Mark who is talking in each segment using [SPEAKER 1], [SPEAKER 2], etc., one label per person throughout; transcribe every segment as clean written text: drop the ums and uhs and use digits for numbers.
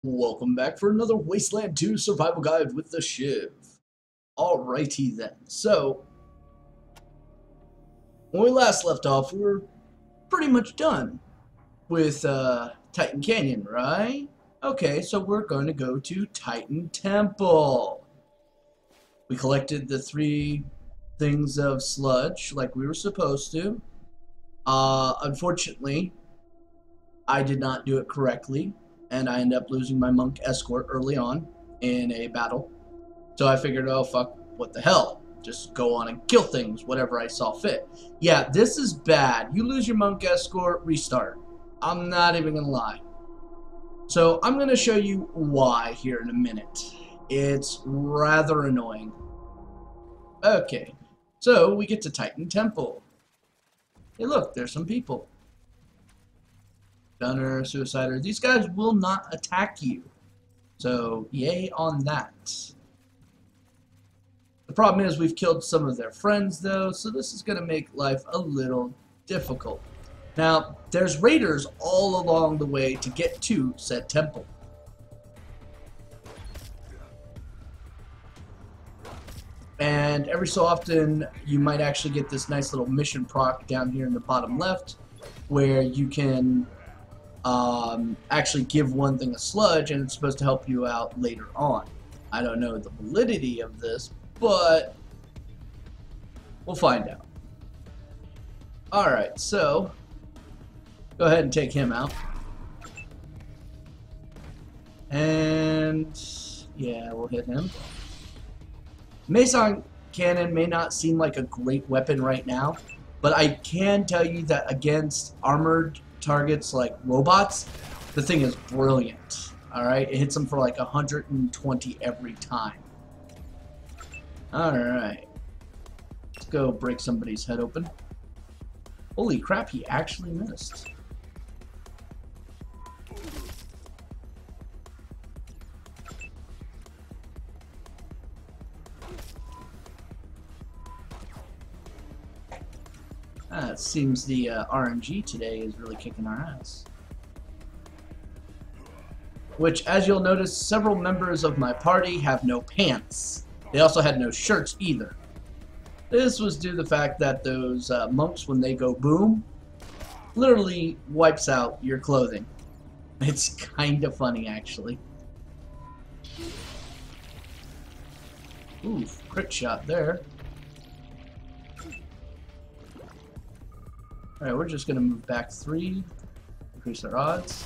[SPEAKER 1] Welcome back for another Wasteland 2 survival guide with the Shiv. Alrighty then. So, when we last left off, we were pretty much done with Titan Canyon, right? Okay, so we're going to go to Titan Temple. We collected the 3 things of sludge like we were supposed to. Unfortunately, I did not do it correctly, and I ended up losing my monk escort early on in a battle. So I figured, oh fuck, what the hell? Just go on and kill things, whatever I saw fit. Yeah, this is bad. You lose your monk escort, restart. I'm not even gonna lie. So I'm gonna show you why here in a minute. It's rather annoying. Okay, so we get to Titan Temple. Hey look, there's some people. Gunner, Suicider, these guys will not attack you. So, yay on that. The problem is we've killed some of their friends though, so this is going to make life a little difficult. Now, there's raiders all along the way to get to said temple. And every so often, you might actually get this nice little mission proc down here in the bottom left, where you can actually give one thing a sludge, and it's supposed to help you out later on. I don't know the validity of this, but we'll find out. Alright, so go ahead and take him out. And yeah, we'll hit him. Mason Cannon may not seem like a great weapon right now, but I can tell you that against armored targets like robots, the thing is brilliant. Alright, it hits them for like 120 every time. Alright, let's go break somebody's head open. Holy crap, he actually missed. It seems the RNG today is really kicking our ass. Which, as you'll notice, several members of my party have no pants. They also had no shirts either. This was due to the fact that those monks, when they go boom, literally wipes out your clothing. It's kind of funny, actually. Ooh, crit shot there. Alright, we're just going to move back 3, increase our odds.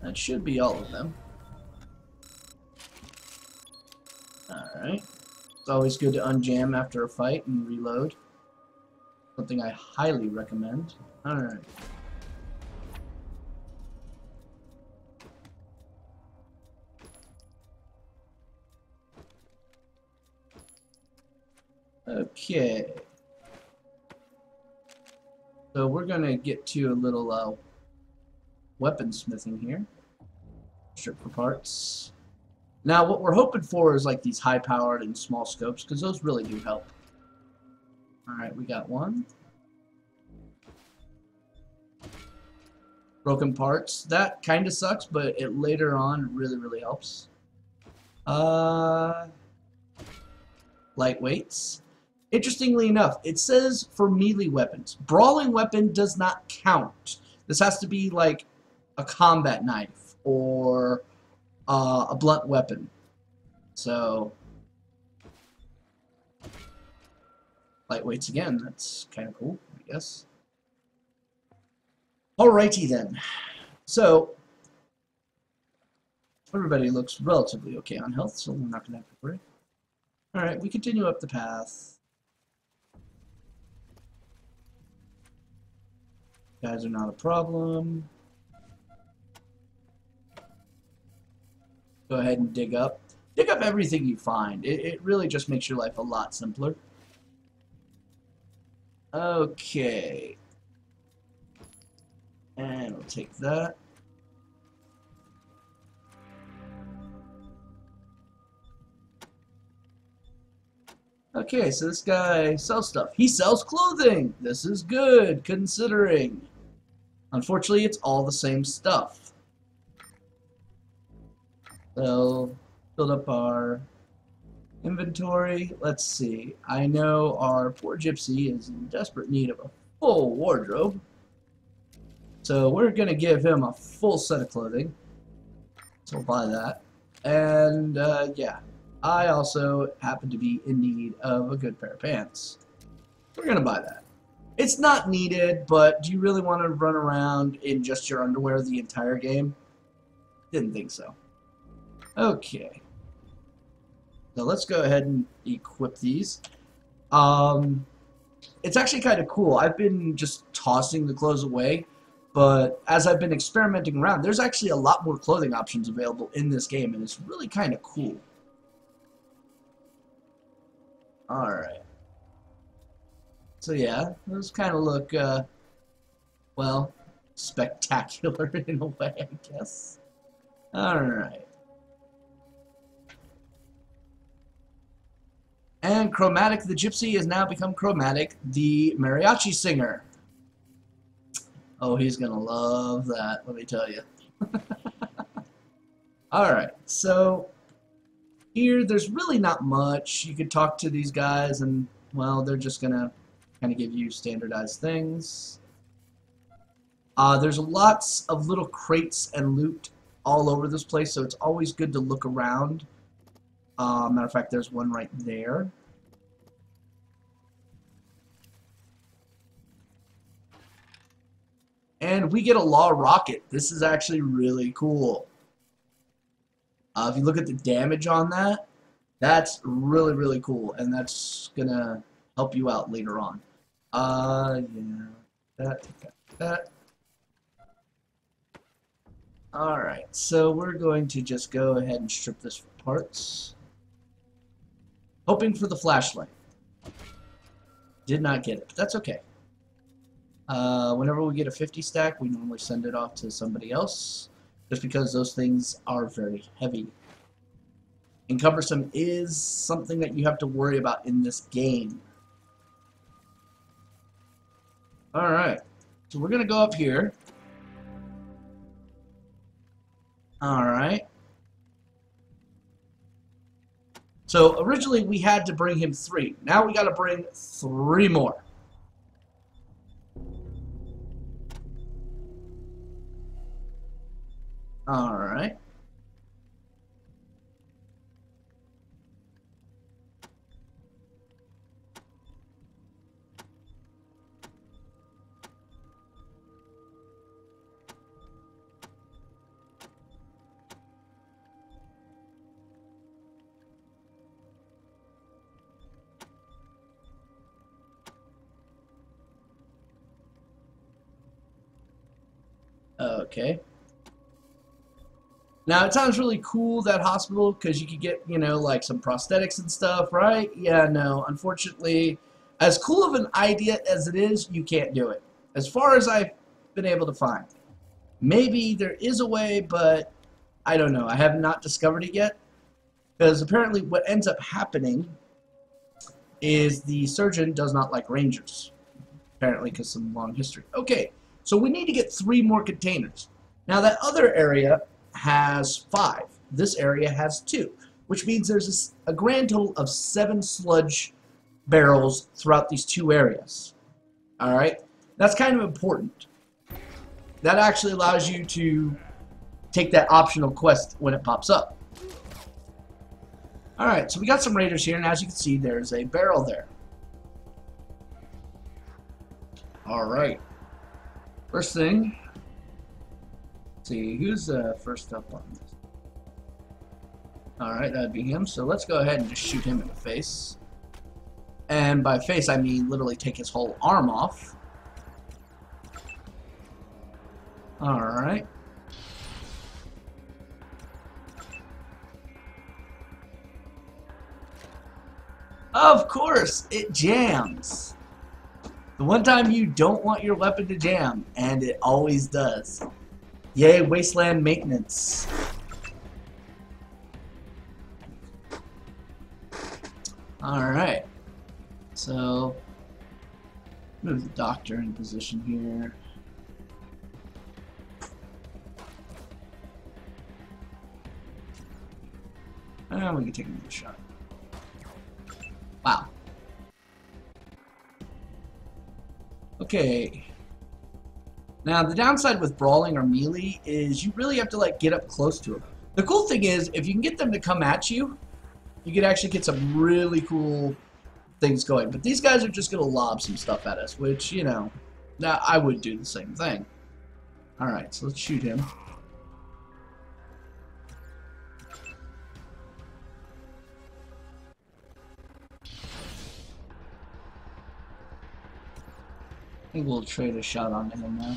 [SPEAKER 1] That should be all of them. Alright. It's always good to unjam after a fight and reload. Something I highly recommend. Alright. Okay. So we're going to get to a little weaponsmithing here. Strip for parts. Now what we're hoping for is like these high powered and small scopes, because those really do help. Alright, we got one. Broken parts. That kind of sucks, but it later on really helps. Lightweights. Interestingly enough, it says for melee weapons. Brawling weapon does not count. This has to be like a combat knife or a blunt weapon. So, lightweights again, that's kind of cool, I guess. Alrighty then. So, everybody looks relatively okay on health, so we're not going to have to worry. Alright, we continue up the path. Guys are not a problem. Go ahead and dig up. Dig up everything you find. It really just makes your life a lot simpler. Okay. And we'll take that. Okay, so this guy sells stuff. He sells clothing! This is good, considering. Unfortunately, it's all the same stuff. So, build up our inventory. Let's see. I know our poor gypsy is in desperate need of a full wardrobe. So we're going to give him a full set of clothing. So we'll buy that. And yeah, I also happen to be in need of a good pair of pants. We're going to buy that. It's not needed, but do you really want to run around in just your underwear the entire game? Didn't think so. Okay. So let's go ahead and equip these. It's actually kind of cool. I've been just tossing the clothes away, but as I've been experimenting around, there's actually a lot more clothing options available in this game, and it's really kind of cool. Alright. So yeah, those kind of look, well, spectacular in a way, I guess. Alright. And Chromatic the Gypsy has now become Chromatic the Mariachi Singer. Oh, he's gonna love that, let me tell you. Alright, so here there's really not much. You could talk to these guys and, well, they're just gonna kind of give you standardized things. There's lots of little crates and loot all over this place, so it's always good to look around. Matter of fact, there's one right there. And we get a law rocket. This is actually really cool. If you look at the damage on that, that's really, really cool. And that's going to help you out later on. Yeah, that. Alright, so we're going to just go ahead and strip this for parts. Hoping for the flashlight. Did not get it, but that's okay. Whenever we get a 50 stack, we normally send it off to somebody else, just because those things are very heavy. And cumbersome is something that you have to worry about in this game. Alright, so we're going to go up here. Alright. So originally we had to bring him 3. Now we got to bring 3 more. Alright. Okay. Now, it sounds really cool, that hospital, because you could get, you know, like some prosthetics and stuff, right? Yeah, no. Unfortunately, as cool of an idea as it is, you can't do it. As far as I've been able to find. Maybe there is a way, but I don't know. I have not discovered it yet. Because apparently what ends up happening is the surgeon does not like rangers. Apparently because some long history. Okay, so we need to get 3 more containers. Now, that other area has 5. This area has 2, which means there's a grand total of 7 sludge barrels throughout these 2 areas. Alright? That's kind of important. That actually allows you to take that optional quest when it pops up. Alright, so we got some raiders here, and as you can see, there's a barrel there. Alright. First thing, let's see, who's first up on this? Alright, that'd be him, so let's go ahead and just shoot him in the face. And by face, I mean literally take his whole arm off. Alright. Of course, it jams. The one time you don't want your weapon to jam, and it always does. Yay, Wasteland maintenance. Alright. So, move the doctor in position here. And we can take another shot. Wow. Okay. Now, the downside with brawling or melee is you really have to, like, get up close to them. The cool thing is, if you can get them to come at you, you can actually get some really cool things going. But these guys are just going to lob some stuff at us, which, you know, now I would do the same thing. Alright, so let's shoot him. I think we'll trade a shot onto him now.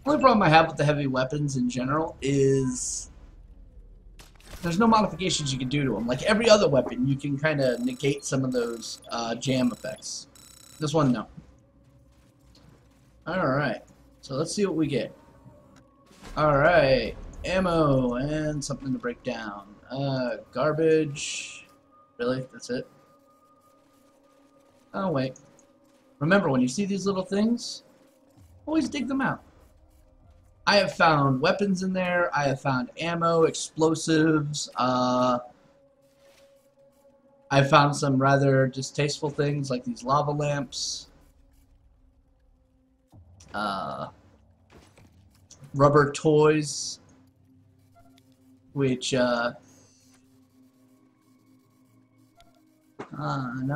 [SPEAKER 1] The only problem I have with the heavy weapons in general is there's no modifications you can do to them. Like every other weapon, you can kind of negate some of those jam effects. This one, no. Alright, so let's see what we get. Alright, ammo and something to break down. Garbage. Really? That's it? Oh, wait. Remember, when you see these little things, always dig them out. I have found weapons in there. I have found ammo, explosives. I found some rather distasteful things like these lava lamps. Rubber toys. Which, now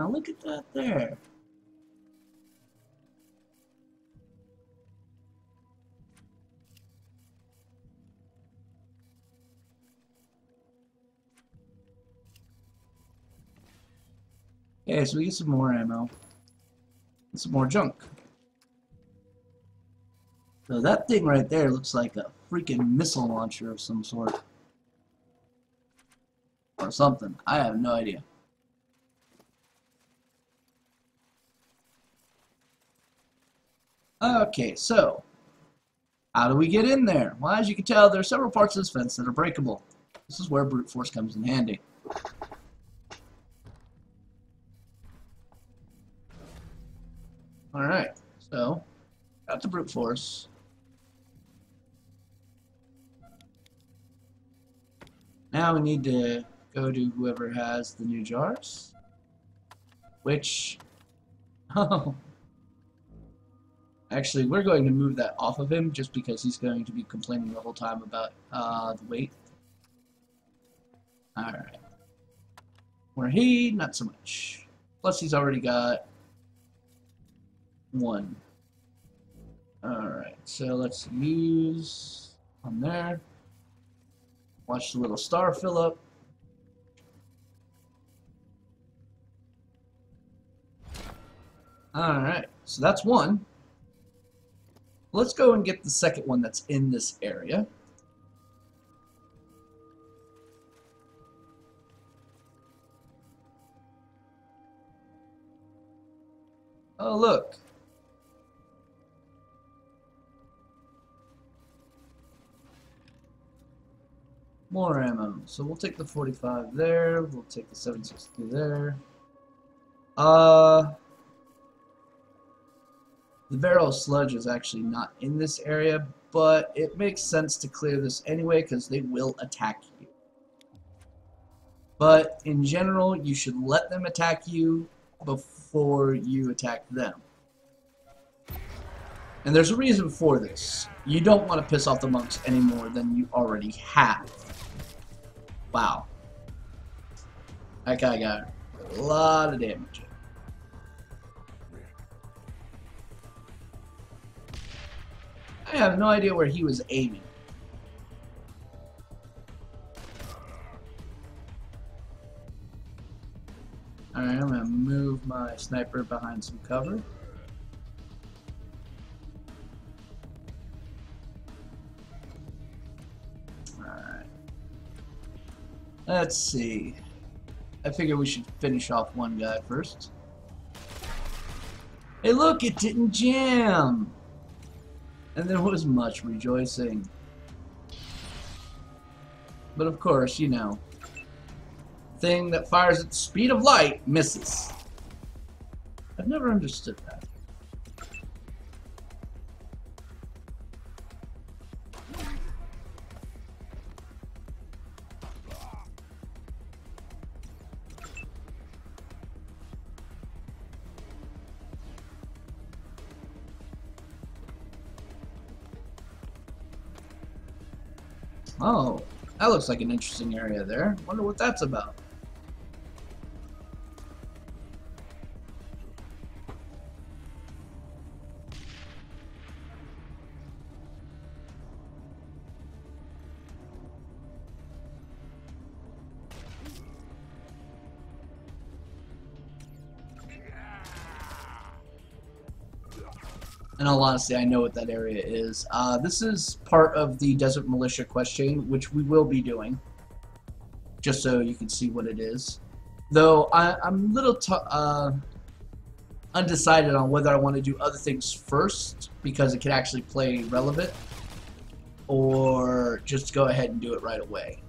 [SPEAKER 1] look at that there. Okay, so we get some more ammo. And some more junk. So that thing right there looks like a freaking missile launcher of some sort. Or something. I have no idea. Okay, so how do we get in there? Well, as you can tell, there are several parts of this fence that are breakable. This is where brute force comes in handy. Alright, so got the brute force. Now we need to go to whoever has the new jars. Which, oh, actually we're going to move that off of him just because he's going to be complaining the whole time about the weight. Alright. Where he, not so much. Plus he's already got one. Alright, so let's use on there. Watch the little star fill up. Alright, so that's one. Let's go and get the second one that's in this area. Oh, look. More ammo. So we'll take the 45 there. We'll take the 7.62 there. The barrel of sludge is actually not in this area, but it makes sense to clear this anyway because they will attack you. But in general, you should let them attack you before you attack them. And there's a reason for this. You don't want to piss off the monks any more than you already have. Wow. That guy got a lot of damage. I have no idea where he was aiming. Alright, I'm going to move my sniper behind some cover. Alright. Let's see. I figure we should finish off one guy first. Hey look, it didn't jam! And there was much rejoicing. But of course, you know, thing that fires at the speed of light misses. I've never understood that. Oh, that looks like an interesting area there. Wonder what that's about. In all honesty, I know what that area is. This is part of the Desert Militia quest chain, which we will be doing, just so you can see what it is. Though I'm a little undecided on whether I want to do other things first, because it can actually play relevant, or just go ahead and do it right away.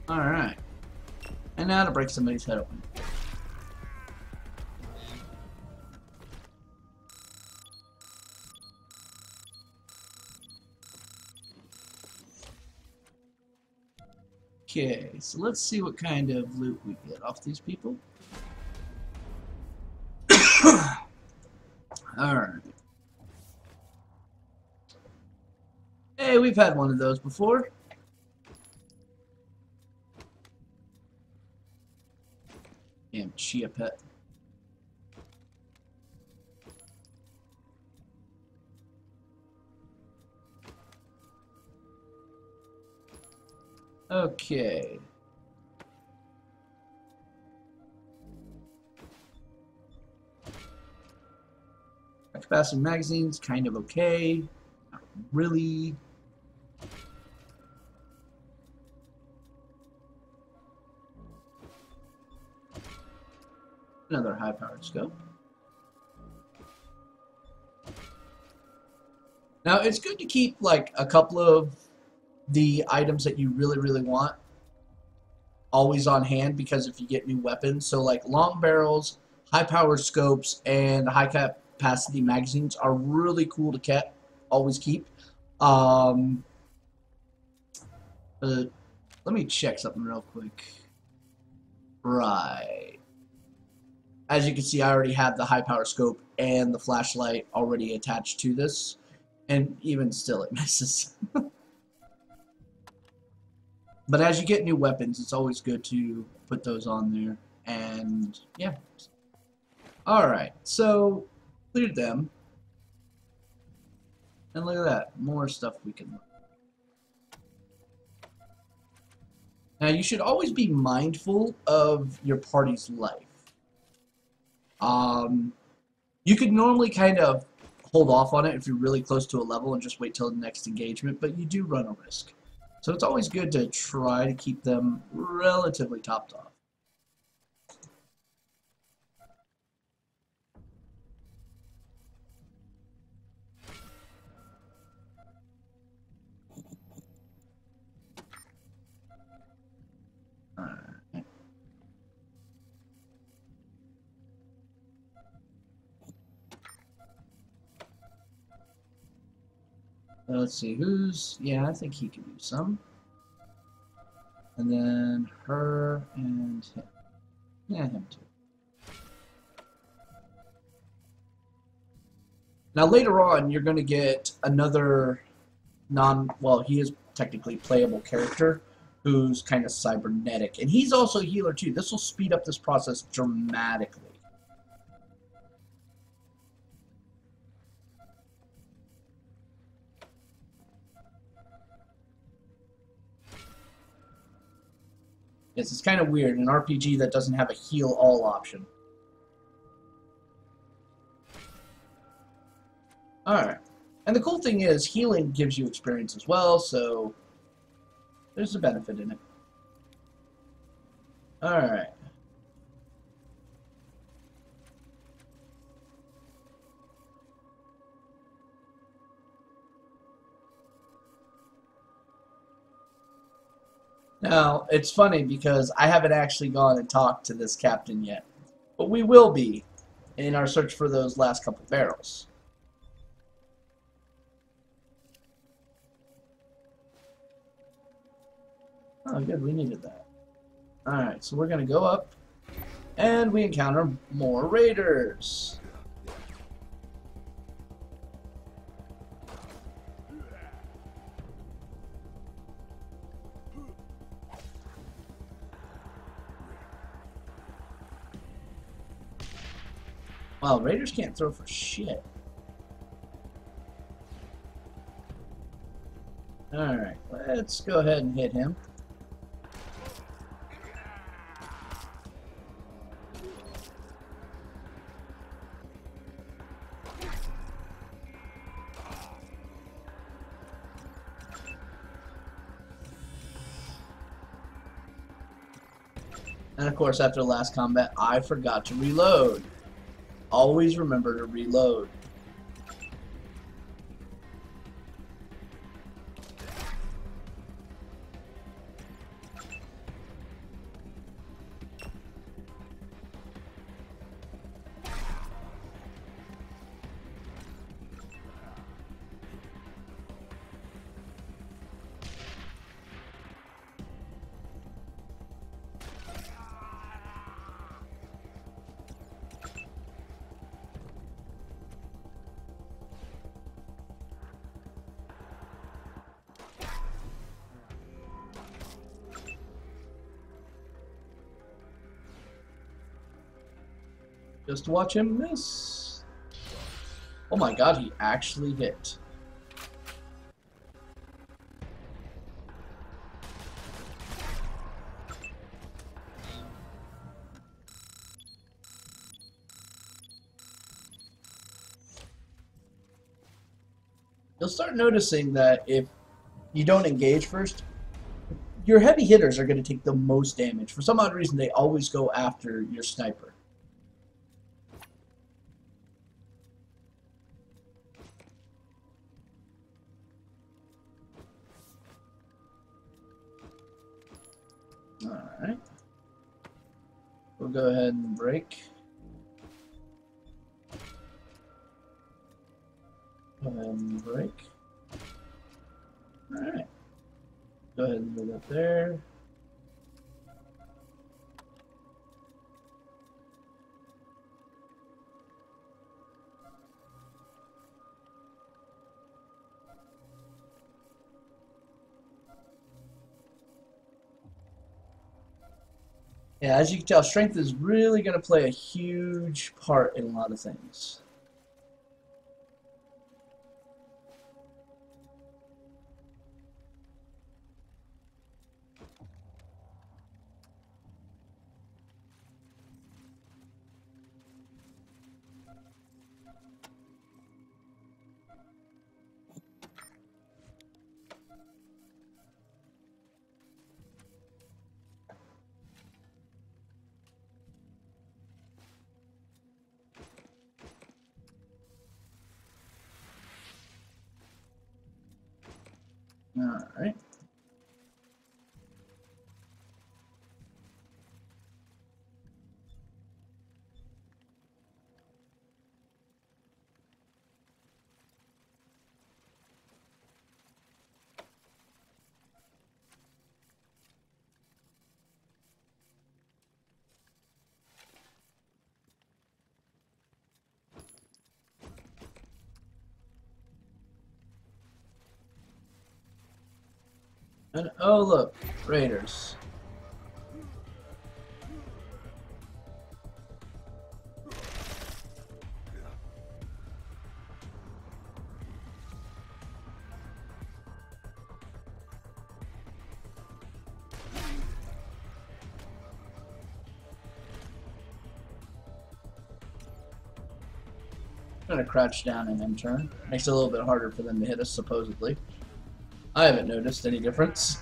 [SPEAKER 1] Alright. And now to break somebody's head open. Okay, so let's see what kind of loot we get off these people. Alright. Hey, we've had one of those before. Damn chia pet. Okay. Capacity magazine's kind of okay. Not really. Another high-powered scope. Now, it's good to keep, like, a couple of the items that you really want always on hand, because if you get new weapons, so, like, long barrels, high-powered scopes, and high-capacity magazines are really cool to always keep. Let me check something real quick. Right. As you can see, I already have the high power scope and the flashlight already attached to this, and even still it misses. But as you get new weapons, it's always good to put those on there, and yeah. Alright, so cleared them, and look at that, more stuff we can look. Now you should always be mindful of your party's life. You could normally kind of hold off on it if you're really close to a level and just wait till the next engagement, but you do run a risk. So it's always good to try to keep them relatively topped off. Alright. Let's see, yeah, I think he could use some. And then her and him. Yeah, him too. Now later on, you're going to get another well, he is technically playable character who's kind of cybernetic. And he's also a healer too. This will speed up this process dramatically. Yes, it's kind of weird, an RPG that doesn't have a heal all option. Alright. And the cool thing is, healing gives you experience as well, so there's a benefit in it. Alright. Now, it's funny because I haven't actually gone and talked to this captain yet. But we will be in our search for those last couple barrels. Oh, good, we needed that. Alright, so we're going to go up, and we encounter more raiders. Wow, raiders can't throw for shit. Alright, let's go ahead and hit him. And of course, after the last combat, I forgot to reload. Always remember to reload. Just watch him miss. Oh my god, he actually hit. You'll start noticing that if you don't engage first, your heavy hitters are going to take the most damage. For some odd reason, they always go after your sniper. Alright. We'll go ahead and break. Go ahead and break. Alright. Go ahead and move up there. Yeah, as you can tell, strength is really going to play a huge part in a lot of things. Alright. And oh look, raiders. I'm gonna crouch down and then turn. Makes it a little bit harder for them to hit us, supposedly. I haven't noticed any difference.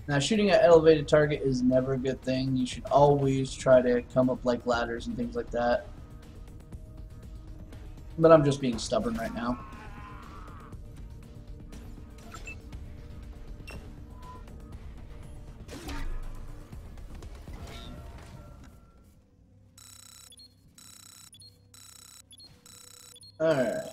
[SPEAKER 1] Now, shooting at elevated target is never a good thing. You should always try to come up like ladders and things like that. But I'm just being stubborn right now. Alright.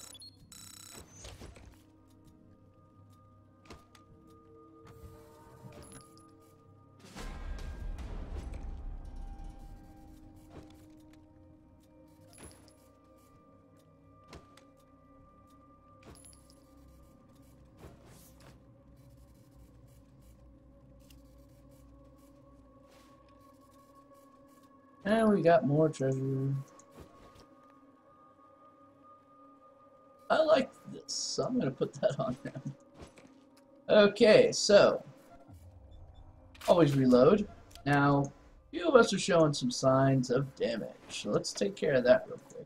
[SPEAKER 1] And we got more treasure. I like this, so I'm going to put that on there. Okay, so always reload. Now, a few of us are showing some signs of damage, so let's take care of that real quick.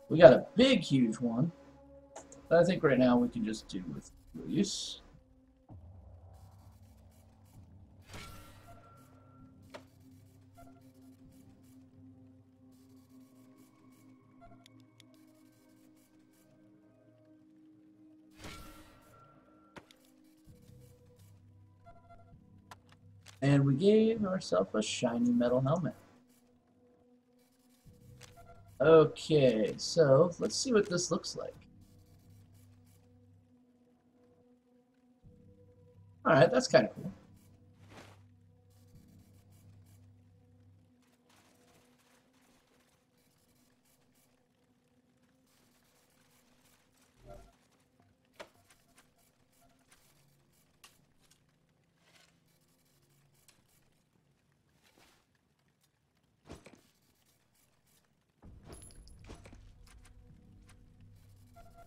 [SPEAKER 1] We got a big, huge one, but I think right now we can just do with use. And we gave ourselves a shiny metal helmet. Okay, so let's see what this looks like. Alright, that's kind of cool.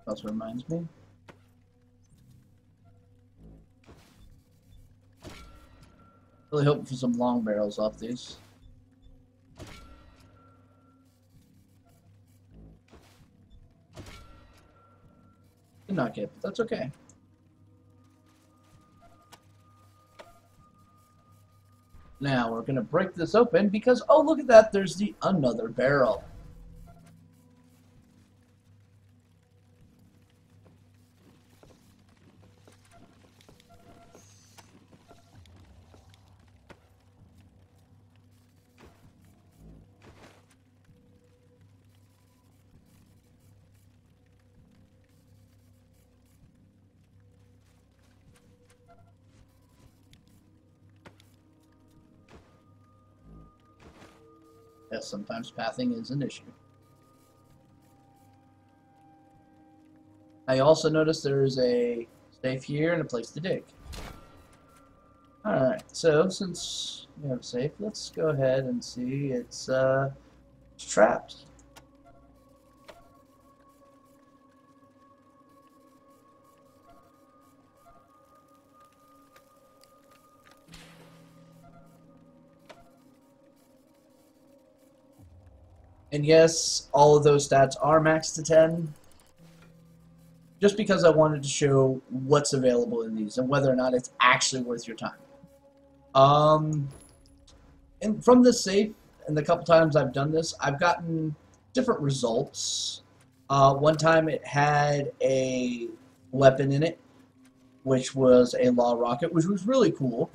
[SPEAKER 1] Also reminds me. Really hoping for some long barrels off these. Did not get, but that's okay. Now we're gonna break this open because, oh, look at that, there's another barrel. Yes, sometimes pathing is an issue. I also noticed there is a safe here and a place to dig. Alright, so since we have a safe, let's go ahead and see it's trapped. And yes, all of those stats are maxed to 10. Just because I wanted to show what's available in these and whether or not it's actually worth your time. And from this safe, and the couple times I've done this, I've gotten different results. One time it had a weapon in it, which was a law rocket, which was really cool.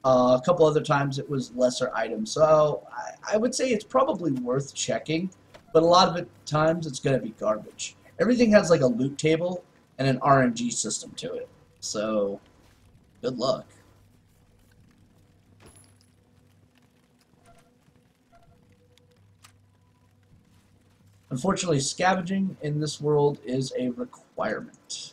[SPEAKER 1] A couple other times it was lesser items. So I would say it's probably worth checking, but a lot of times it's going to be garbage. Everything has like a loot table and an RNG system to it. So good luck. Unfortunately, scavenging in this world is a requirement.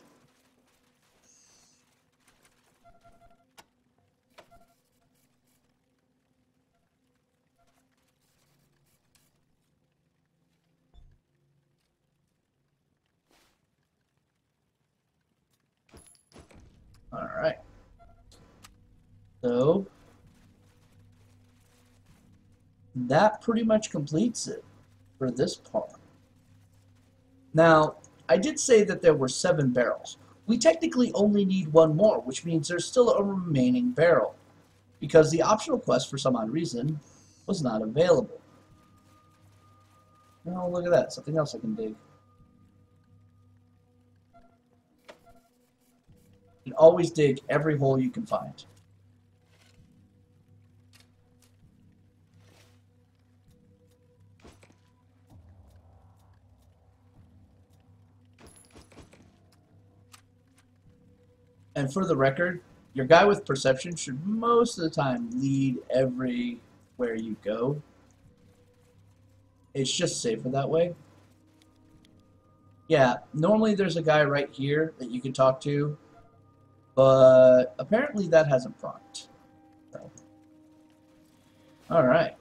[SPEAKER 1] Alright. So, that pretty much completes it for this part. Now, I did say that there were 7 barrels. we technically only need one more, which means there's still a remaining barrel, because the optional quest, for some odd reason, was not available. Oh, look at that. Something else I can dig. You can always dig every hole you can find. And for the record, your guy with perception should most of the time lead everywhere you go. It's just safer that way. Yeah, normally there's a guy right here that you can talk to, but apparently that hasn't procced. So. Alright.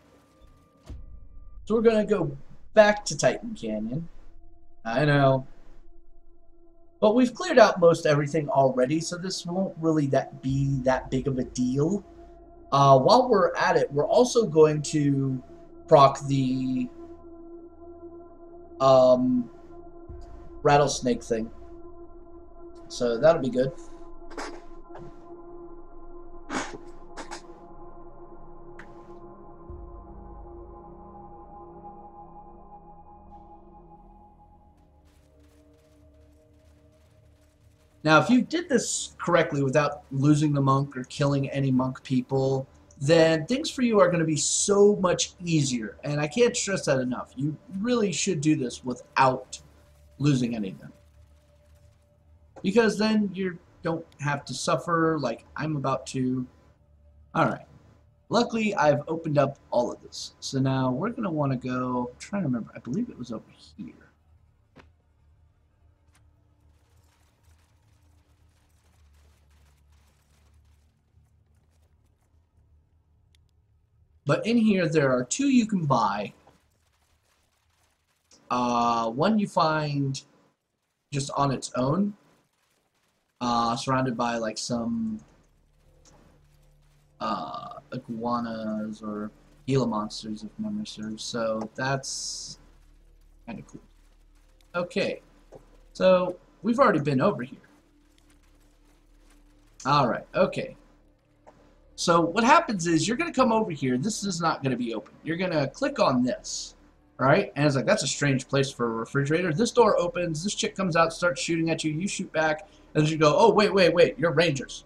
[SPEAKER 1] So we're going to go back to Titan Canyon. I know. But we've cleared out most everything already, so this won't really be that big of a deal. While we're at it, we're also going to proc the rattlesnake thing. So that'll be good. Now, if you did this correctly without losing the monk or killing any monk people, then things for you are going to be so much easier. And I can't stress that enough. You really should do this without losing anything. Because then you don't have to suffer like I'm about to. Alright. Luckily, I've opened up all of this. So now we're going to want to go, I'm trying to remember, I believe it was over here. But in here, there are two you can buy. One you find just on its own, surrounded by like some iguanas or Gila monsters, if memory serves. So that's kind of cool. Okay, so we've already been over here. Alright, okay. So what happens is you're going to come over here. This is not going to be open. You're going to click on this, right? And it's like, that's a strange place for a refrigerator. This door opens. This chick comes out, starts shooting at you. You shoot back. And then you go, oh, wait. You're rangers.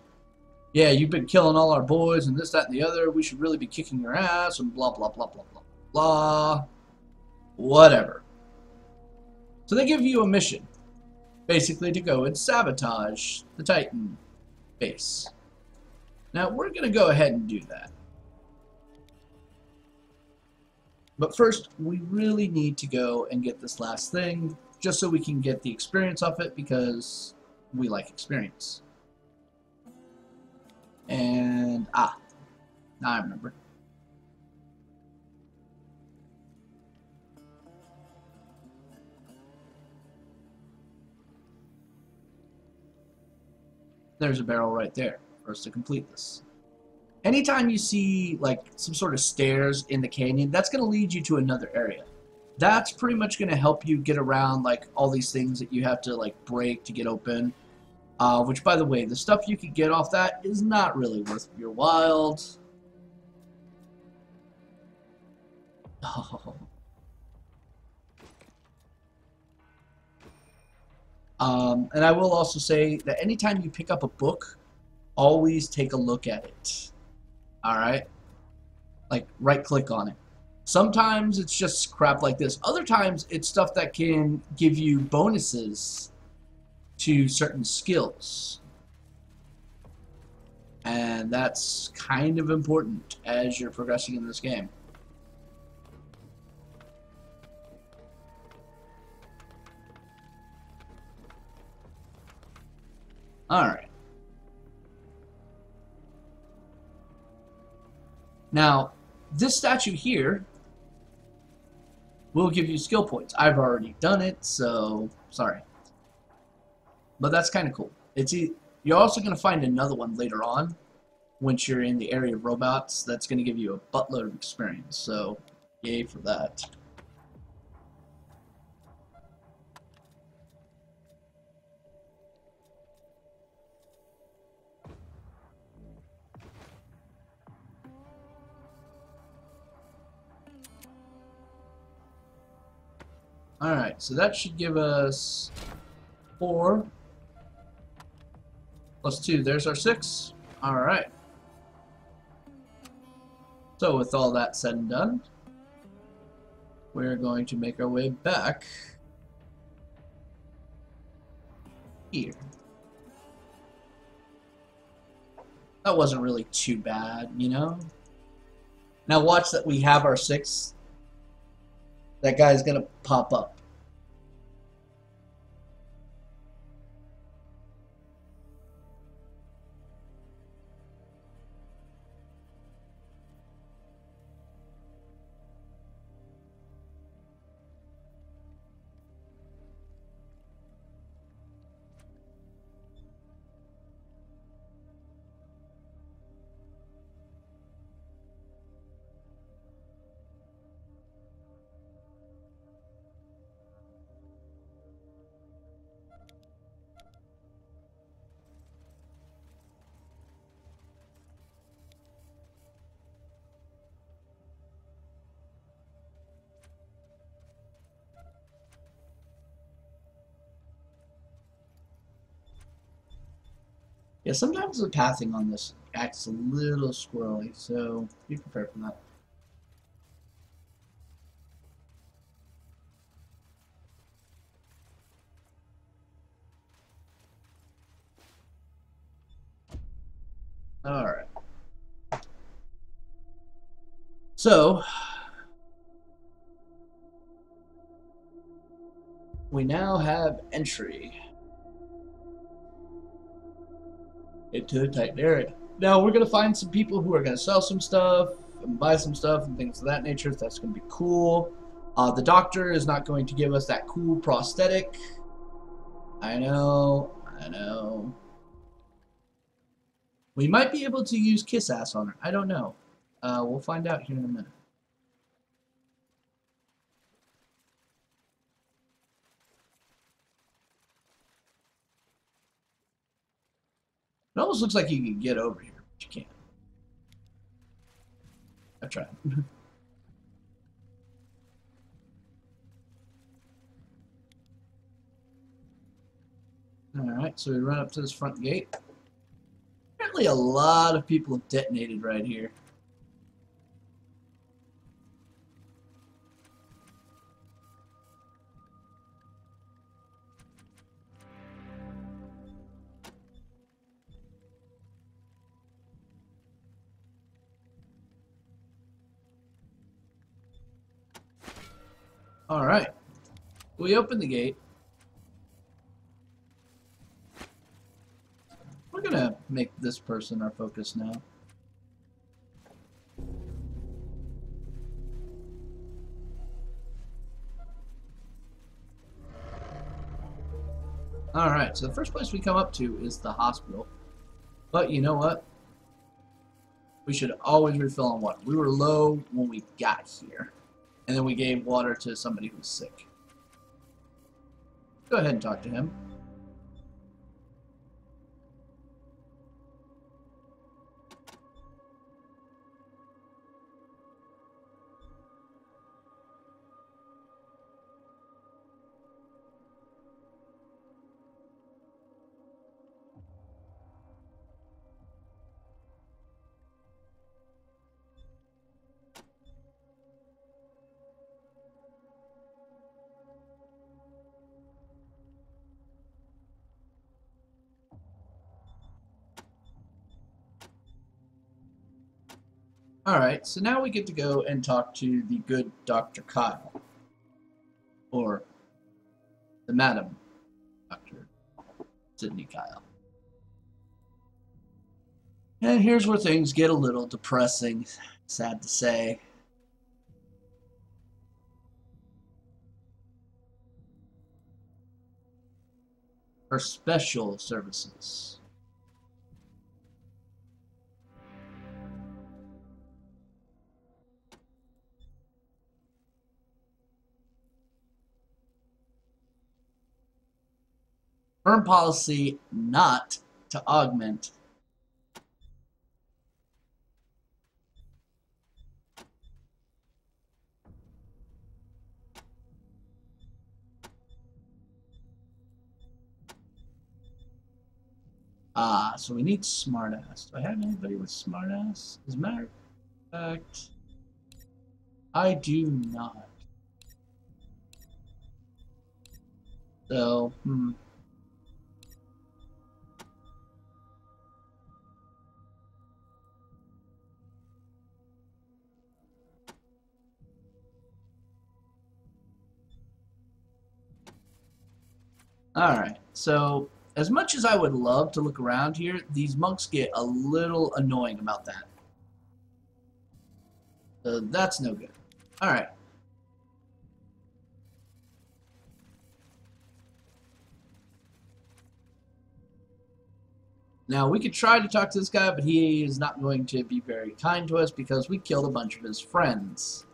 [SPEAKER 1] Yeah, you've been killing all our boys and this, that, and the other. We should really be kicking your ass and blah, blah, blah, blah, blah, blah. Whatever. So they give you a mission, basically to go and sabotage the Titan base. Now, we're going to go ahead and do that. But first, we really need to go and get this last thing, just so we can get the experience off it, because we like experience. And, now I remember. There's a barrel right there for us to complete this. Anytime you see like some sort of stairs in the canyon, that's going to lead you to another area. That's pretty much going to help you get around like all these things that you have to like break to get open. Which, by the way, the stuff you can get off that is not really worth your while. Oh. And I will also say that anytime you pick up a book, always take a look at it. Alright? Like, right-click on it. Sometimes it's just crap like this. Other times, it's stuff that can give you bonuses to certain skills. And that's kind of important as you're progressing in this game. Alright. Now, this statue here will give you skill points. I've already done it, so sorry. But that's kind of cool. You're also going to find another one later on, once you're in the area of robots, that's going to give you a buttload of experience. So, yay for that. Alright, so that should give us 4 plus 2. There's our 6. Alright. So with all that said and done, we're going to make our way back here. That wasn't really too bad, you know? Now watch that we have our 6. That guy's gonna pop up. Yeah, sometimes the pathing on this acts a little squirrely, so be prepared for that. Alright. So, we now have entry into a tight area. Now, we're going to find some people who are going to sell some stuff and buy some stuff and things of that nature. That's going to be cool. The doctor is not going to give us that cool prosthetic. I know. We might be able to use Kiss Ass on her. I don't know. We'll find out here in a minute. It almost looks like you can get over here, but you can't. I tried. Alright, so we run up to this front gate. Apparently a lot of people have detonated right here. Alright. We open the gate. We're gonna make this person our focus now. Alright, so the first place we come up to is the hospital. But you know what? We should always refill on water. We were low when we got here. And then we gave water to somebody who's sick. Go ahead and talk to him. Alright, so now we get to go and talk to the good Dr. Kyle. Or the Madam Dr. Sydney Kyle. And here's where things get a little depressing, sad to say. Her special services. Firm policy not to augment So we need smartass. Do I have anybody with smartass? As a matter of fact, I do not. So, Alright, so as much as I would love to look around here, these monks get a little annoying about that. So that's no good. Alright. Now, we could try to talk to this guy, but he is not going to be very kind to us because we killed a bunch of his friends.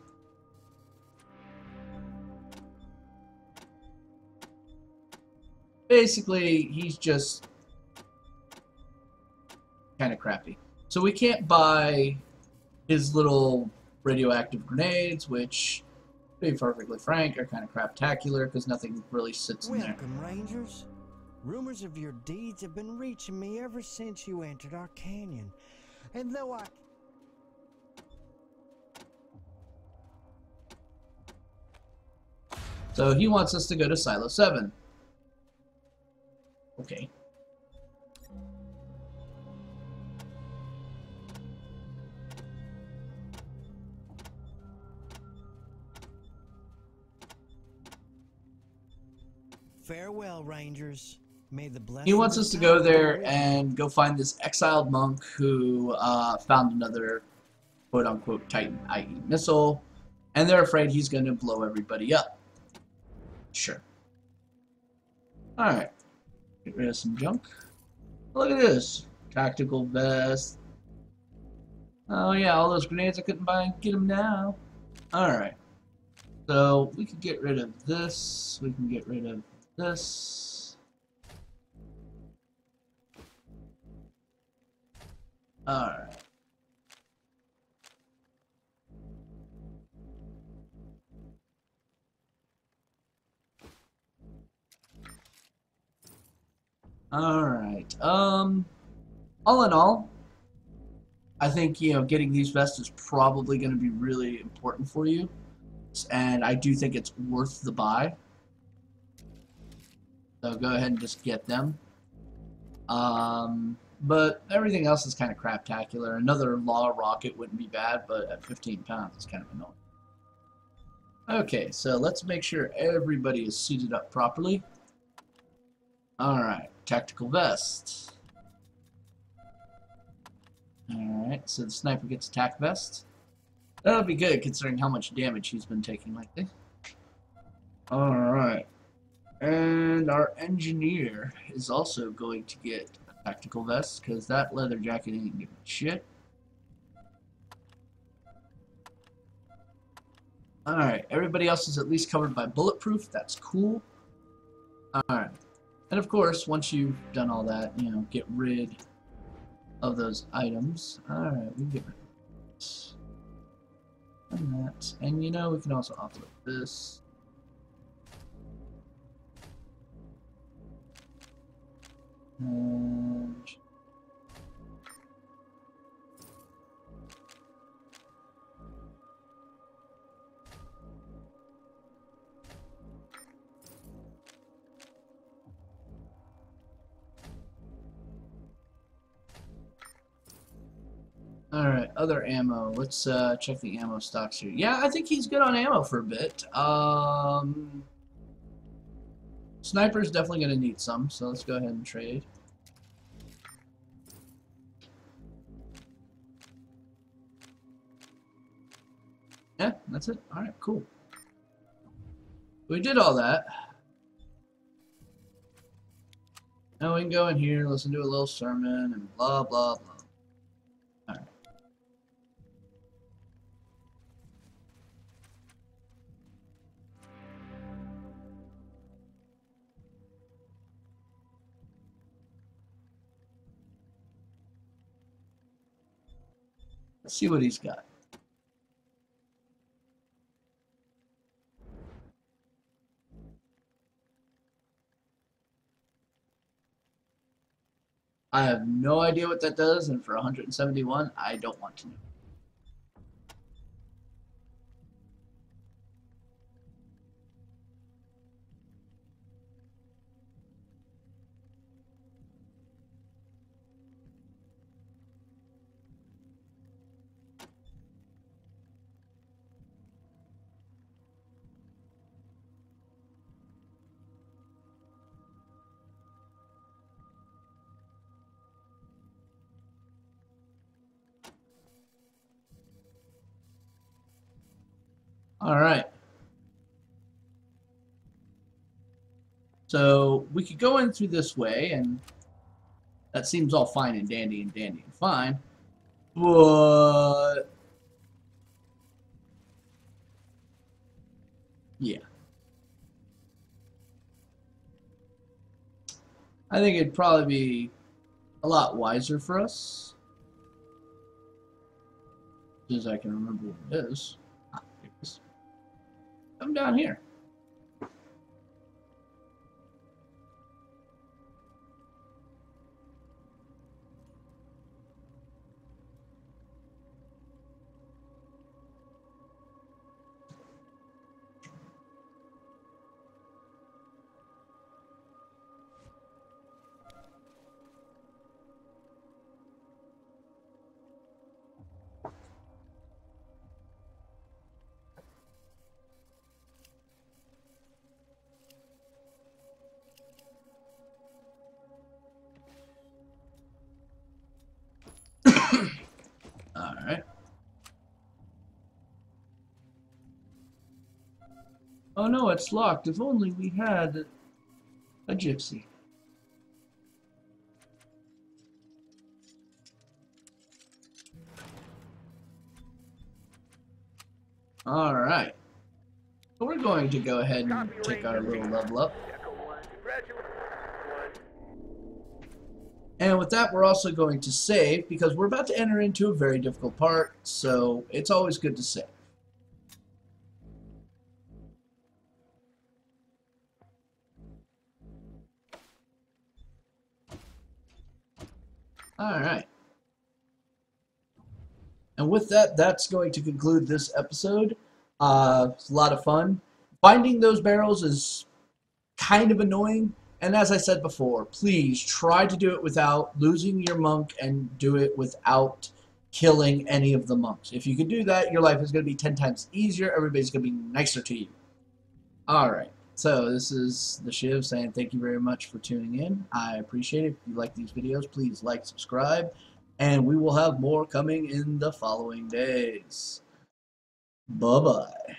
[SPEAKER 1] Basically, he's just kind of crappy. So we can't buy his little radioactive grenades, which, to be perfectly frank, are kind of craptacular because nothing really sits in there.
[SPEAKER 2] Welcome, Rangers. Rumors of your deeds have been reaching me ever since you entered our canyon. And though I...
[SPEAKER 1] So he wants us to go to Silo 7. Okay.
[SPEAKER 2] Farewell, Rangers. May the blessings
[SPEAKER 1] He wants us
[SPEAKER 2] of
[SPEAKER 1] to go
[SPEAKER 2] time be
[SPEAKER 1] there
[SPEAKER 2] with you.
[SPEAKER 1] and go find this exiled monk who found another quote-unquote Titan, i.e. missile, and they're afraid he's going to blow everybody up. Sure. Alright. Get rid of some junk. Look at this. Tactical vest. Oh yeah, all those grenades I couldn't buy, get them now. Alright. So, we can get rid of this. We can get rid of this. Alright. Alright. All in all, I think, getting these vests is probably going to be really important for you. And I do think it's worth the buy. So go ahead and just get them. But everything else is kind of craptacular. Another law rocket wouldn't be bad, but at 15 pounds, it's kind of annoying. Okay, so let's make sure everybody is suited up properly. Alright, tactical vest. Alright, so the sniper gets attack vest. That'll be good considering how much damage he's been taking lately. Alright. And our engineer is also going to get a tactical vest because that leather jacket ain't giving shit. Alright, everybody else is at least covered by bulletproof. That's cool. Alright. And of course, once you've done all that, get rid of those items. Alright, we can get rid of this. And that. And we can also offload this. And alright, other ammo. Let's check the ammo stocks here. Yeah, I think he's good on ammo for a bit. Sniper's definitely going to need some, so let's go ahead and trade. Yeah, that's it. Alright, cool. We did all that. Now we can go in here, listen to a little sermon, and blah, blah, blah. Alright. Let's see what he's got. I have no idea what that does, and for 171, I don't want to know. All right. So we could go in through this way, and that seems all fine and dandy and fine. But yeah, I think it'd probably be a lot wiser for us, as I can remember what it is. Ah, here it is. Come down here. All right. Oh no, it's locked. If only we had a gypsy. All right. So we're going to go ahead and take our little level up. And with that, we're also going to save because we're about to enter into a very difficult part, so it's always good to save. All right. And with that, that's going to conclude this episode. It's a lot of fun. Finding those barrels is kind of annoying. And as I said before, please try to do it without losing your monk and do it without killing any of the monks. If you can do that, your life is going to be 10 times easier. Everybody's going to be nicer to you. All right. So this is the Shiv saying thank you very much for tuning in. I appreciate it. If you like these videos, please like, subscribe, and we will have more coming in the following days. Bye-bye.